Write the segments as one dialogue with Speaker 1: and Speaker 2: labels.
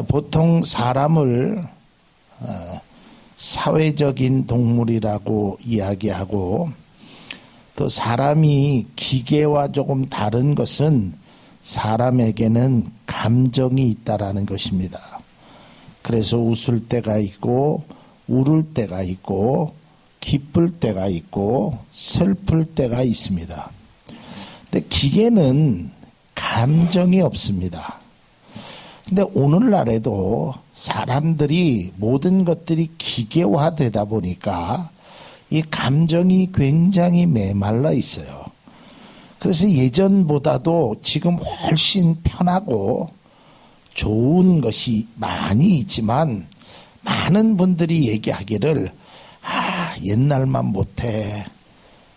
Speaker 1: 보통 사람을 사회적인 동물이라고 이야기하고, 또 사람이 기계와 조금 다른 것은 사람에게는 감정이 있다라는 것입니다. 그래서 웃을 때가 있고 울을 때가 있고 기쁠 때가 있고 슬플 때가 있습니다. 근데 기계는 감정이 없습니다. 근데 오늘날에도 사람들이 모든 것들이 기계화되다 보니까 이 감정이 굉장히 메말라 있어요. 그래서 예전보다도 지금 훨씬 편하고 좋은 것이 많이 있지만, 많은 분들이 얘기하기를 옛날만 못해,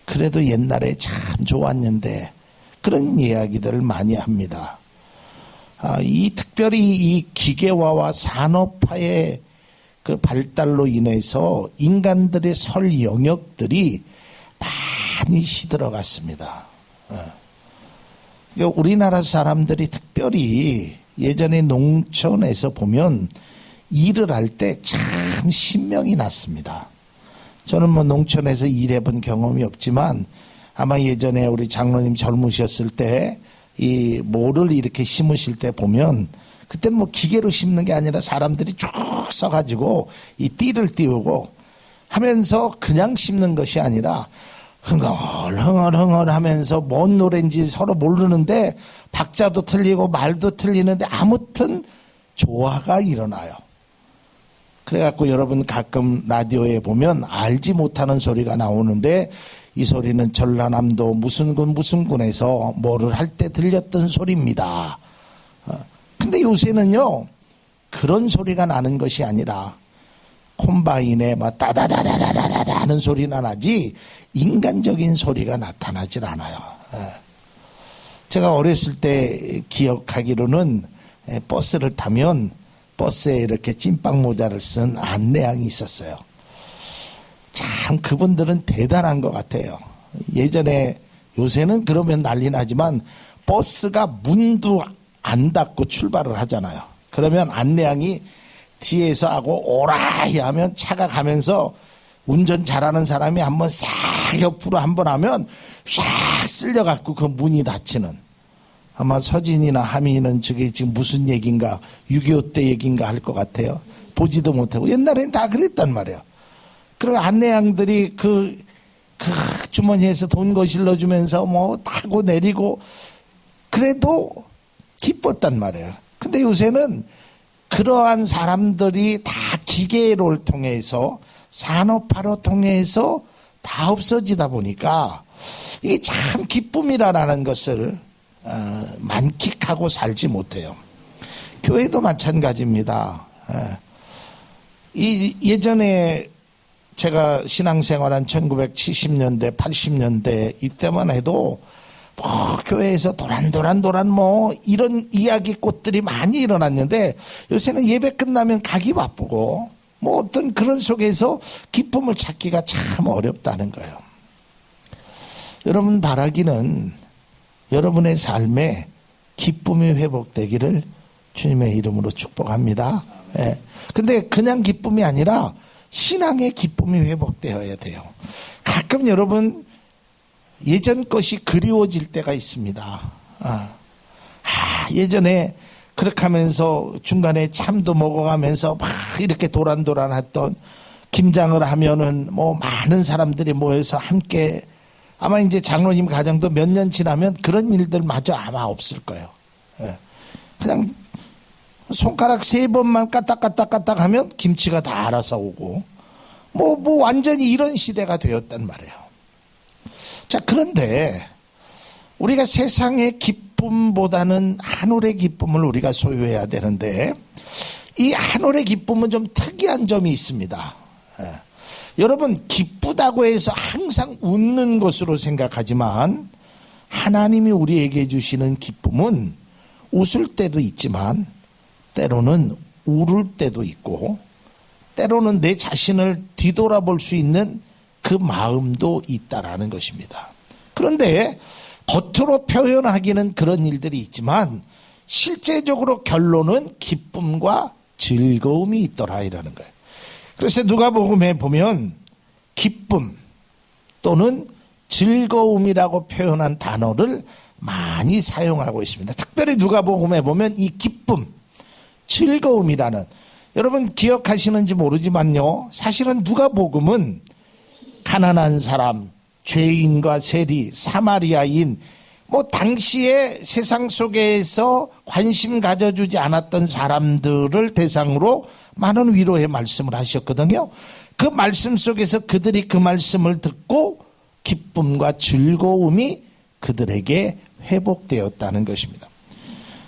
Speaker 1: 그래도 옛날에 참 좋았는데, 그런 이야기들을 많이 합니다. 특별히 이 기계화와 산업화의 그 발달로 인해서 인간들의 설 영역들이 많이 시들어갔습니다. 그러니까 우리나라 사람들이 특별히 예전에 농촌에서 보면 일을 할 때 참 신명이 났습니다. 저는 뭐 농촌에서 일해본 경험이 없지만 아마 예전에 우리 장로님 젊으셨을 때 이 모를 이렇게 심으실 때 보면, 그때는 뭐 기계로 심는 게 아니라 사람들이 쭉 서가지고 이 띠를 띄우고 하면서 그냥 심는 것이 아니라 흥얼흥얼 하면서 뭔 노래인지 서로 모르는데 박자도 틀리고 말도 틀리는데 아무튼 조화가 일어나요. 그래갖고 여러분 가끔 라디오에 보면 알지 못하는 소리가 나오는데, 이 소리는 전라남도 무슨 군에서 뭐를 할 때 들렸던 소리입니다. 근데 요새는요, 그런 소리가 나는 것이 아니라 콤바인에 막 따다다다다다다 하는 소리가 나지 인간적인 소리가 나타나질 않아요. 제가 어렸을 때 기억하기로는 버스를 타면 버스에 이렇게 찐빵 모자를 쓴 안내양이 있었어요. 참 그분들은 대단한 것 같아요. 예전에, 요새는 그러면 난리 나지만 버스가 문도 안 닫고 출발을 하잖아요. 그러면 안내양이 뒤에서 하고 오라이 하면 차가 가면서 운전 잘하는 사람이 한번 싹 옆으로 한번 하면 싹 쓸려갖고 그 문이 닫히는. 아마 서진이나 하민이는 저게 지금 무슨 얘기인가, 6.25 때 얘기인가 할 것 같아요. 보지도 못하고. 옛날에는 다 그랬단 말이에요. 그리고 안내양들이 그 주머니에서 돈 거실러 주면서 뭐 타고 내리고 그래도 기뻤단 말이에요. 근데 요새는 그러한 사람들이 다 기계를 통해서, 산업화로 통해서 다 없어지다 보니까 이게 참 기쁨이라는 것을 만끽하고 살지 못해요. 교회도 마찬가지입니다. 예전에 제가 신앙생활한 1970년대, 80년대 이때만 해도 뭐 교회에서 도란 뭐 이런 이야기꽃들이 많이 일어났는데, 요새는 예배 끝나면 가기 바쁘고 뭐 어떤 그런 속에서 기쁨을 찾기가 참 어렵다는 거예요. 여러분 바라기는 여러분의 삶에 기쁨이 회복되기를 주님의 이름으로 축복합니다. 근데 그냥 기쁨이 아니라 신앙의 기쁨이 회복되어야 돼요. 가끔 여러분 예전 것이 그리워질 때가 있습니다. 예전에 그렇게 하면서 중간에 참도 먹어가면서 막 이렇게 도란도란 했던, 김장을 하면은 뭐 많은 사람들이 모여서 함께, 아마 이제 장로님 가정도 몇 년 지나면 그런 일들마저 아마 없을 거예요. 그냥 손가락 3번만 까딱까딱 하면 김치가 다 알아서 오고, 뭐 완전히 이런 시대가 되었단 말이에요. 자, 그런데 우리가 세상의 기쁨보다는 하늘의 기쁨을 우리가 소유해야 되는데, 이 하늘의 기쁨은 좀 특이한 점이 있습니다. 여러분, 기쁘다고 해서 항상 웃는 것으로 생각하지만, 하나님이 우리에게 주시는 기쁨은 웃을 때도 있지만 때로는 울을 때도 있고, 때로는 내 자신을 뒤돌아볼 수 있는 그 마음도 있다라는 것입니다. 그런데 겉으로 표현하기는 그런 일들이 있지만 실제적으로 결론은 기쁨과 즐거움이 있더라 이라는 거예요. 그래서 누가복음에 보면 기쁨 또는 즐거움이라고 표현한 단어를 많이 사용하고 있습니다. 특별히 누가복음에 보면 이 기쁨, 즐거움이라는, 여러분 기억하시는지 모르지만요, 사실은 누가복음은 가난한 사람, 죄인과 세리, 사마리아인, 당시에 세상 속에서 관심 가져주지 않았던 사람들을 대상으로 많은 위로의 말씀을 하셨거든요. 그 말씀 속에서 그들이 그 말씀을 듣고 기쁨과 즐거움이 그들에게 회복되었다는 것입니다.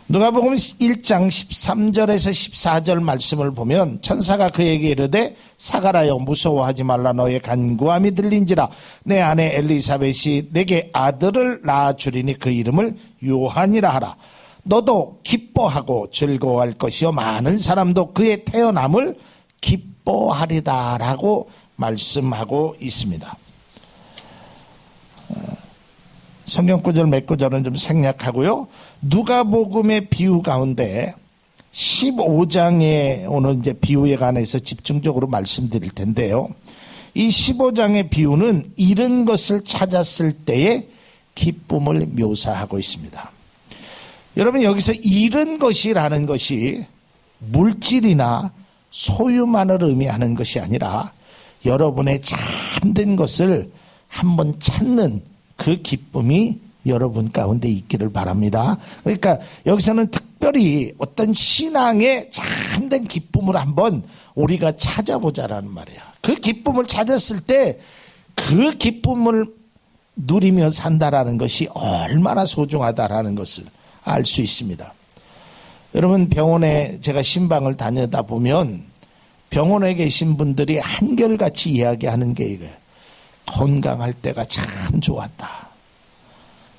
Speaker 1: 누가복음 1장 13절에서 14절 말씀을 보면 천사가 그에게 이르되 사가라여 무서워하지 말라 너의 간구함이 들린지라 내 아내 엘리사벳이 내게 아들을 낳아주리니 그 이름을 요한이라 하라. 너도 기뻐하고 즐거워할 것이요 많은 사람도 그의 태어남을 기뻐하리다 라고 말씀하고 있습니다. 성경 구절 몇 구절은 좀 생략하고요. 누가복음의 비유 가운데 15장에 오는 이제 비유에 관해서 집중적으로 말씀드릴 텐데요. 이 15장의 비유는 잃은 것을 찾았을 때의 기쁨을 묘사하고 있습니다. 여러분 여기서 잃은 것이라는 것이 물질이나 소유만을 의미하는 것이 아니라 여러분의 잠든 것을 한번 찾는 그 기쁨이 여러분 가운데 있기를 바랍니다. 그러니까 여기서는 특별히 어떤 신앙의 참된 기쁨을 한번 우리가 찾아보자라는 말이에요. 그 기쁨을 찾았을 때 그 기쁨을 누리며 산다라는 것이 얼마나 소중하다라는 것을 알 수 있습니다. 여러분 병원에 제가 신방을 다니다 보면 병원에 계신 분들이 한결같이 이야기하는 게 이거예요. 건강할 때가 참 좋았다.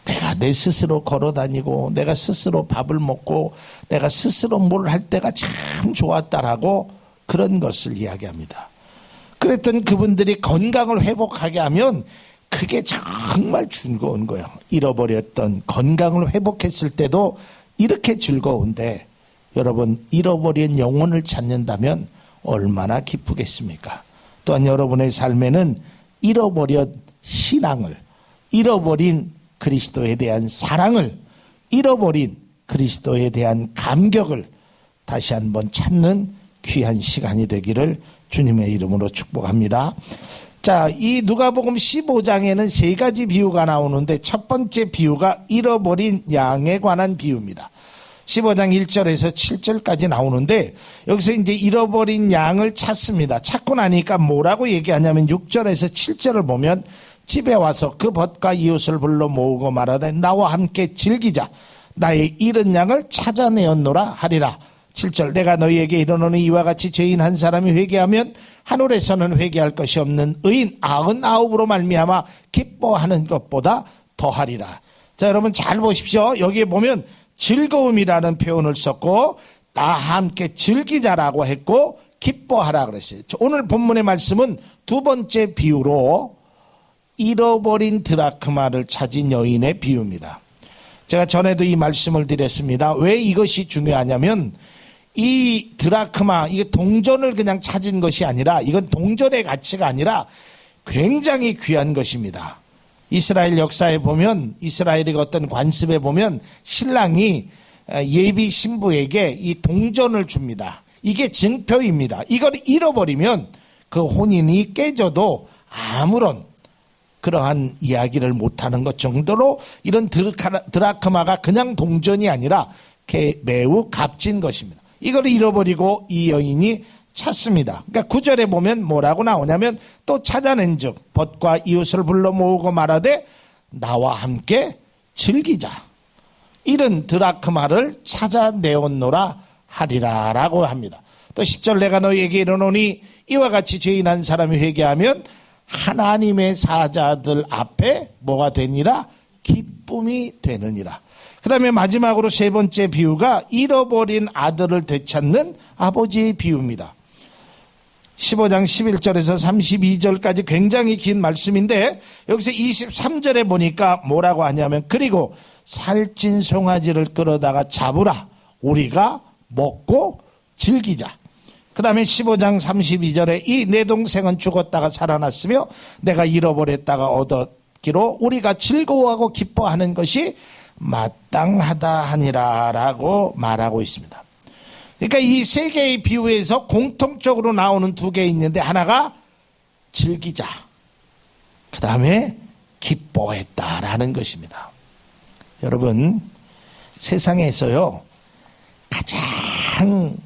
Speaker 1: 내가 내 스스로 걸어다니고 내가 스스로 밥을 먹고 내가 스스로 뭘 할 때가 참 좋았다라고 그런 것을 이야기합니다. 그랬던 그분들이 건강을 회복하게 하면 그게 정말 즐거운 거예요. 잃어버렸던 건강을 회복했을 때도 이렇게 즐거운데 여러분 잃어버린 영혼을 찾는다면 얼마나 기쁘겠습니까? 또한 여러분의 삶에는 잃어버린 신앙을, 잃어버린 그리스도에 대한 사랑을, 잃어버린 그리스도에 대한 감격을 다시 한번 찾는 귀한 시간이 되기를 주님의 이름으로 축복합니다. 자, 이 누가복음 15장에는 세 가지 비유가 나오는데 첫 번째 비유가 잃어버린 양에 관한 비유입니다. 15장 1절에서 7절까지 나오는데 여기서 이제 잃어버린 양을 찾습니다. 찾고 나니까 뭐라고 얘기하냐면 6절에서 7절을 보면 집에 와서 그 벗과 이웃을 불러 모으고 말하되 나와 함께 즐기자. 나의 잃은 양을 찾아내었노라 하리라. 7절 내가 너희에게 이르노니 이와 같이 죄인 한 사람이 회개하면 하늘에서는 회개할 것이 없는 의인 99으로 말미암아 기뻐하는 것보다 더하리라. 자, 여러분 잘 보십시오. 여기에 보면 즐거움이라는 표현을 썼고 다 함께 즐기자라고 했고 기뻐하라 그랬어요. 오늘 본문의 말씀은 두 번째 비유로 잃어버린 드라크마를 찾은 여인의 비유입니다. 제가 전에도 이 말씀을 드렸습니다. 왜 이것이 중요하냐면 이 드라크마, 이게 동전을 그냥 찾은 것이 아니라 이건 동전의 가치가 아니라 굉장히 귀한 것입니다. 이스라엘 역사에 보면 이스라엘의 어떤 관습에 보면 신랑이 예비 신부에게 이 동전을 줍니다. 이게 증표입니다. 이걸 잃어버리면 그 혼인이 깨져도 아무런 그러한 이야기를 못하는 것 정도로 이런 드라크마가 그냥 동전이 아니라 매우 값진 것입니다. 이걸 잃어버리고 이 여인이 찾습니다. 그러니까 9절에 보면 뭐라고 나오냐면 또 찾아낸 즉 벗과 이웃을 불러 모으고 말하되 나와 함께 즐기자. 이런 드라크마를 찾아내었노라 하리라 라고 합니다. 또 10절 내가 너희에게 이르노니 이와 같이 죄인 한 사람이 회개하면 하나님의 사자들 앞에 뭐가 되니라? 기쁨이 되느니라. 그 다음에 마지막으로 세 번째 비유가 잃어버린 아들을 되찾는 아버지의 비유입니다. 15장 11절에서 32절까지 굉장히 긴 말씀인데 여기서 23절에 보니까 뭐라고 하냐면 그리고 살찐 송아지를 끌어다가 잡으라. 우리가 먹고 즐기자. 그 다음에 15장 32절에 이 내 동생은 죽었다가 살아났으며 내가 잃어버렸다가 얻었기로 우리가 즐거워하고 기뻐하는 것이 마땅하다 하니라 라고 말하고 있습니다. 그러니까 이 세 개의 비유에서 공통적으로 나오는 두 개 있는데 하나가 즐기자, 그 다음에 기뻐했다라는 것입니다. 여러분, 세상에서요 가장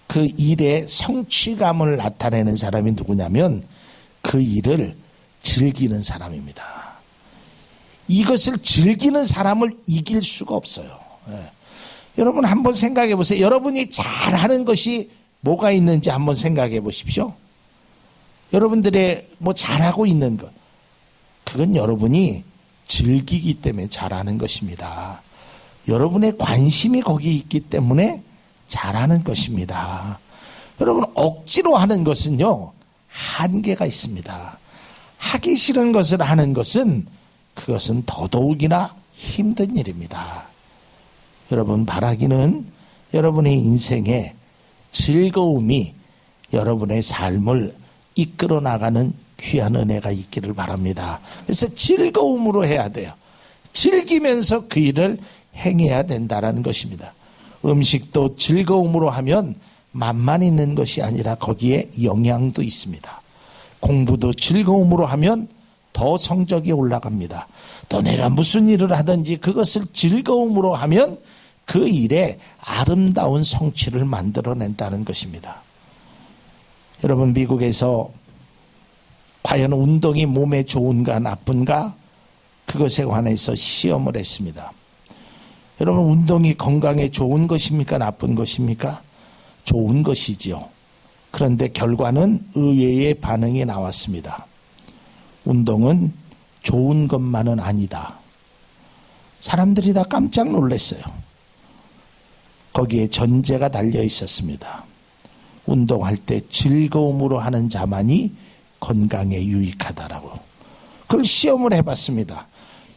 Speaker 1: 그 일의 성취감을 나타내는 사람이 누구냐면 그 일을 즐기는 사람입니다. 이것을 즐기는 사람을 이길 수가 없어요. 여러분 한번 생각해 보세요. 여러분이 잘하는 것이 뭐가 있는지 한번 생각해 보십시오. 여러분들의 뭐 잘하고 있는 것, 그건 여러분이 즐기기 때문에 잘하는 것입니다. 여러분의 관심이 거기 있기 때문에 잘하는 것입니다. 여러분 억지로 하는 것은요 한계가 있습니다. 하기 싫은 것을 하는 것은 그것은 더더욱이나 힘든 일입니다. 여러분 바라기는 여러분의 인생에 즐거움이 여러분의 삶을 이끌어 나가는 귀한 은혜가 있기를 바랍니다. 그래서 즐거움으로 해야 돼요. 즐기면서 그 일을 행해야 된다는 것입니다. 음식도 즐거움으로 하면 맛만 있는 것이 아니라 거기에 영양도 있습니다. 공부도 즐거움으로 하면 더 성적이 올라갑니다. 또 내가 무슨 일을 하든지 그것을 즐거움으로 하면 그 일에 아름다운 성취를 만들어낸다는 것입니다. 여러분 미국에서 과연 운동이 몸에 좋은가 나쁜가 그것에 관해서 시험을 했습니다. 여러분 운동이 건강에 좋은 것입니까 나쁜 것입니까? 좋은 것이지요. 그런데 결과는 의외의 반응이 나왔습니다. 운동은 좋은 것만은 아니다. 사람들이 다 깜짝 놀랐어요. 거기에 전제가 달려 있었습니다. 운동할 때 즐거움으로 하는 자만이 건강에 유익하다라고. 그걸 시험을 해봤습니다.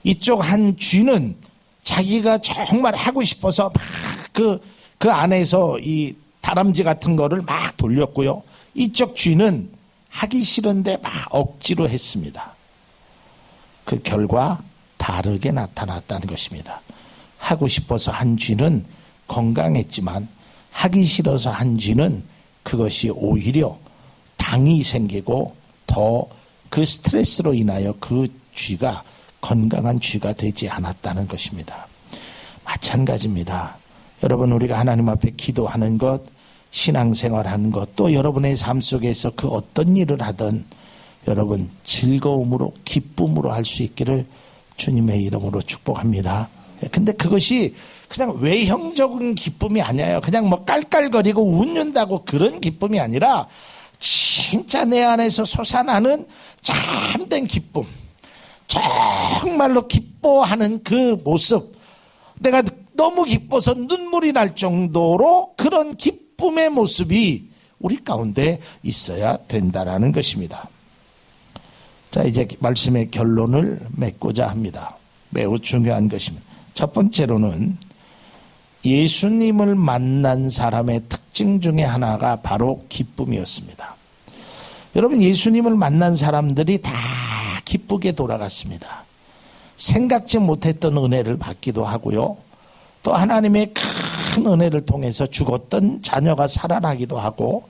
Speaker 1: 이쪽 한 쥐는 자기가 정말 하고 싶어서 막 그 안에서 이 다람쥐 같은 거를 막 돌렸고요. 이쪽 쥐는 하기 싫은데 막 억지로 했습니다. 그 결과 다르게 나타났다는 것입니다. 하고 싶어서 한 쥐는 건강했지만 하기 싫어서 한 쥐는 그것이 오히려 당이 생기고 더 그 스트레스로 인하여 그 쥐가 건강한 쥐가 되지 않았다는 것입니다. 마찬가지입니다. 여러분 우리가 하나님 앞에 기도하는 것, 신앙생활하는 것, 또 여러분의 삶 속에서 그 어떤 일을 하든 여러분 즐거움으로 기쁨으로 할 수 있기를 주님의 이름으로 축복합니다. 근데 그것이 그냥 외형적인 기쁨이 아니에요. 그냥 뭐 깔깔거리고 웃는다고 그런 기쁨이 아니라 진짜 내 안에서 솟아나는 참된 기쁨, 정말로 기뻐하는 그 모습, 내가 너무 기뻐서 눈물이 날 정도로 그런 기쁨의 모습이 우리 가운데 있어야 된다라는 것입니다. 자, 이제 말씀의 결론을 맺고자 합니다. 매우 중요한 것입니다. 첫 번째로는 예수님을 만난 사람의 특징 중에 하나가 바로 기쁨이었습니다. 여러분 예수님을 만난 사람들이 다 기쁘게 돌아갔습니다. 생각지 못했던 은혜를 받기도 하고요. 또 하나님의 큰 은혜를 통해서 죽었던 자녀가 살아나기도 하고,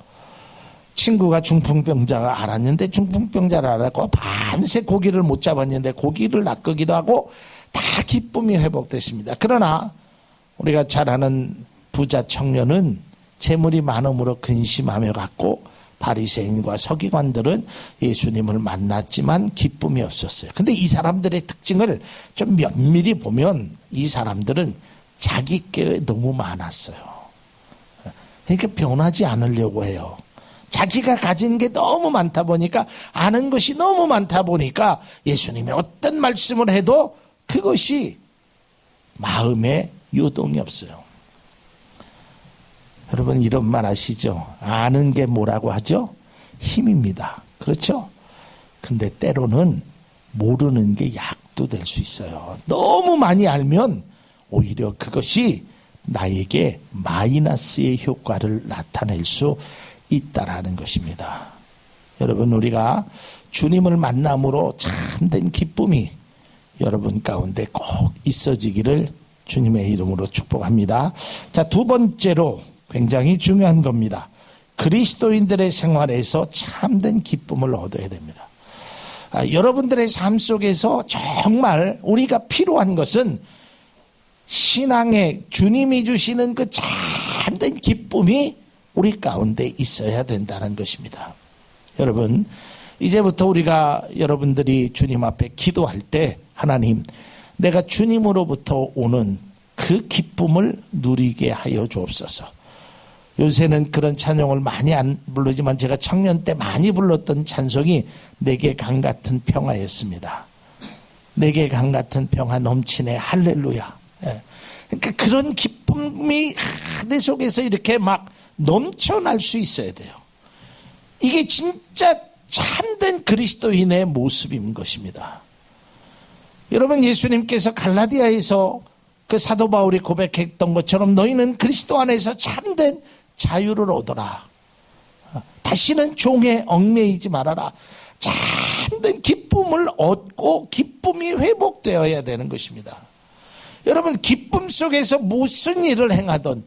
Speaker 1: 친구가 중풍병자가 알았는데 중풍병자를 알았고 밤새 고기를 못 잡았는데 고기를 낚으기도 하고 다 기쁨이 회복됐습니다. 그러나 우리가 잘 아는 부자 청년은 재물이 많음으로 근심하며 갔고, 바리새인과 서기관들은 예수님을 만났지만 기쁨이 없었어요. 근데 이 사람들의 특징을 좀 면밀히 보면 이 사람들은 자기 게 너무 많았어요. 그러니까 변하지 않으려고 해요. 자기가 가진 게 너무 많다 보니까, 아는 것이 너무 많다 보니까 예수님이 어떤 말씀을 해도 그것이 마음에 요동이 없어요. 여러분 이런 말 아시죠? 아는 게 뭐라고 하죠? 힘입니다. 그렇죠? 근데 때로는 모르는 게 약도 될 수 있어요. 너무 많이 알면 오히려 그것이 나에게 마이너스의 효과를 나타낼 수 있다라는 것입니다. 여러분, 우리가 주님을 만남으로 참된 기쁨이 여러분 가운데 꼭 있어지기를 주님의 이름으로 축복합니다. 자, 두 번째로 굉장히 중요한 겁니다. 그리스도인들의 생활에서 참된 기쁨을 얻어야 됩니다. 여러분들의 삶 속에서 정말 우리가 필요한 것은 신앙의 주님이 주시는 그 참된 기쁨이 우리 가운데 있어야 된다는 것입니다. 여러분, 이제부터 우리가 여러분들이 주님 앞에 기도할 때 하나님, 내가 주님으로부터 오는 그 기쁨을 누리게 하여 주옵소서. 요새는 그런 찬송을 많이 안 부르지만 제가 청년 때 많이 불렀던 찬송이 내게 강 같은 평화였습니다. 내게 강 같은 평화 넘치네 할렐루야. 그러니까 그런 기쁨이 내 속에서 이렇게 막 넘쳐날 수 있어야 돼요. 이게 진짜 참된 그리스도인의 모습인 것입니다. 여러분, 예수님께서 갈라디아에서 그 사도 바울이 고백했던 것처럼 너희는 그리스도 안에서 참된 자유를 얻어라. 다시는 종에 얽매이지 말아라. 참된 기쁨을 얻고 기쁨이 회복되어야 되는 것입니다. 여러분, 기쁨 속에서 무슨 일을 행하든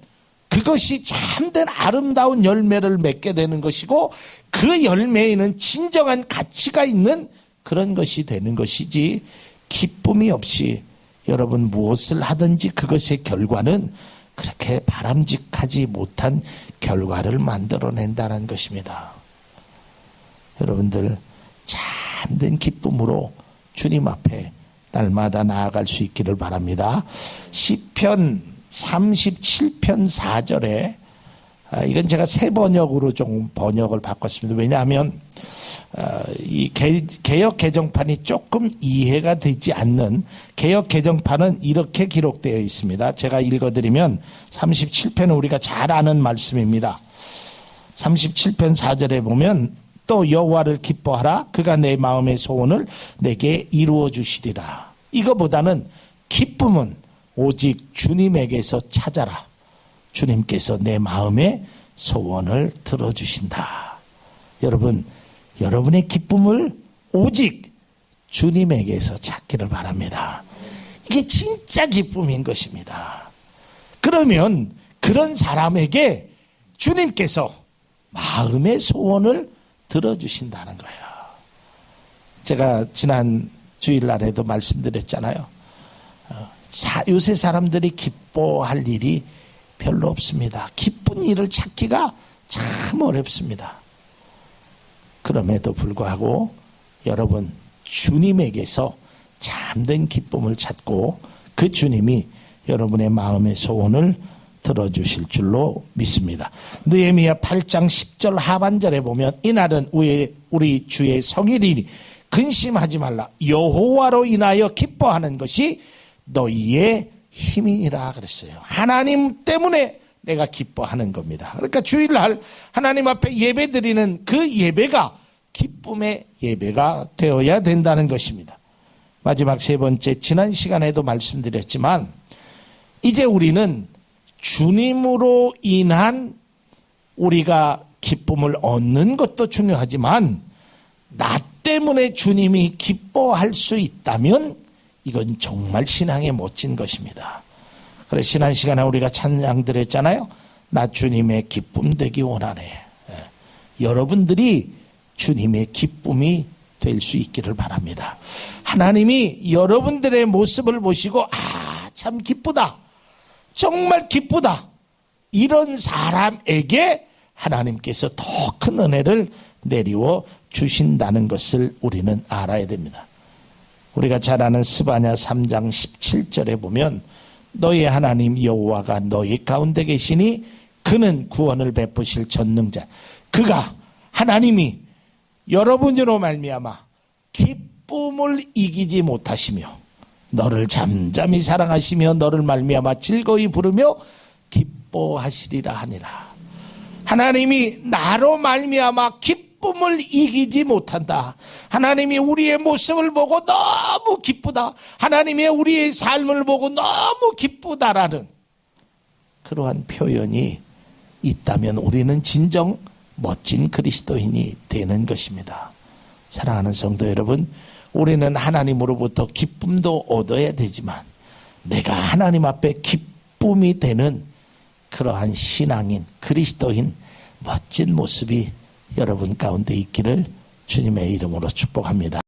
Speaker 1: 그것이 참된 아름다운 열매를 맺게 되는 것이고 그 열매에는 진정한 가치가 있는 그런 것이 되는 것이지, 기쁨이 없이 여러분 무엇을 하든지 그것의 결과는 그렇게 바람직하지 못한 결과를 만들어낸다는 것입니다. 여러분들, 참된 기쁨으로 주님 앞에 날마다 나아갈 수 있기를 바랍니다. 시편 37편 4절에 이건 제가 새 번역으로 좀 번역을 바꿨습니다. 왜냐하면 이 개역 개정판이 조금 이해가 되지 않는, 개역 개정판은 이렇게 기록되어 있습니다. 제가 읽어드리면 37편은 우리가 잘 아는 말씀입니다. 37편 4절에 보면 또 여호와를 기뻐하라. 그가 내 마음의 소원을 내게 이루어 주시리라. 이거보다는 기쁨은 오직 주님에게서 찾아라. 주님께서 내 마음의 소원을 들어주신다. 여러분, 여러분의 기쁨을 오직 주님에게서 찾기를 바랍니다. 이게 진짜 기쁨인 것입니다. 그러면 그런 사람에게 주님께서 마음의 소원을 들어주신다는 거예요. 제가 지난 주일날에도 말씀드렸잖아요. 요새 사람들이 기뻐할 일이 별로 없습니다. 기쁜 일을 찾기가 참 어렵습니다. 그럼에도 불구하고 여러분, 주님에게서 참된 기쁨을 찾고 그 주님이 여러분의 마음의 소원을 들어주실 줄로 믿습니다. 느헤미야 8장 10절 하반절에 보면 이날은 우리 주의 성일이니 근심하지 말라. 여호와로 인하여 기뻐하는 것이 너희의 힘이니라 그랬어요. 하나님 때문에 내가 기뻐하는 겁니다. 그러니까 주일날 하나님 앞에 예배 드리는 그 예배가 기쁨의 예배가 되어야 된다는 것입니다. 마지막 세 번째, 지난 시간에도 말씀드렸지만 이제 우리는 주님으로 인한 우리가 기쁨을 얻는 것도 중요하지만 나 때문에 주님이 기뻐할 수 있다면 이건 정말 신앙의 멋진 것입니다. 그래서 지난 시간에 우리가 찬양 드렸잖아요. 나 주님의 기쁨 되기 원하네. 여러분들이 주님의 기쁨이 될 수 있기를 바랍니다. 하나님이 여러분들의 모습을 보시고 참 기쁘다, 정말 기쁘다, 이런 사람에게 하나님께서 더 큰 은혜를 내리워 주신다는 것을 우리는 알아야 됩니다. 우리가 잘 아는 스바냐 3장 17절에 보면 너희 하나님 여호와가 너희 가운데 계시니 그는 구원을 베푸실 전능자. 그가 하나님이 여러분으로 말미암아 기쁨을 이기지 못하시며 너를 잠잠히 사랑하시며 너를 말미암아 즐거이 부르며 기뻐하시리라 하니라. 하나님이 나로 말미암아 기쁨을 이기지 못한다. 하나님이 우리의 모습을 보고 너무 기쁘다. 하나님의 우리의 삶을 보고 너무 기쁘다라는 그러한 표현이 있다면 우리는 진정 멋진 그리스도인이 되는 것입니다. 사랑하는 성도 여러분, 우리는 하나님으로부터 기쁨도 얻어야 되지만 내가 하나님 앞에 기쁨이 되는 그러한 신앙인, 그리스도인 멋진 모습이 여러분 가운데 있기를 주님의 이름으로 축복합니다.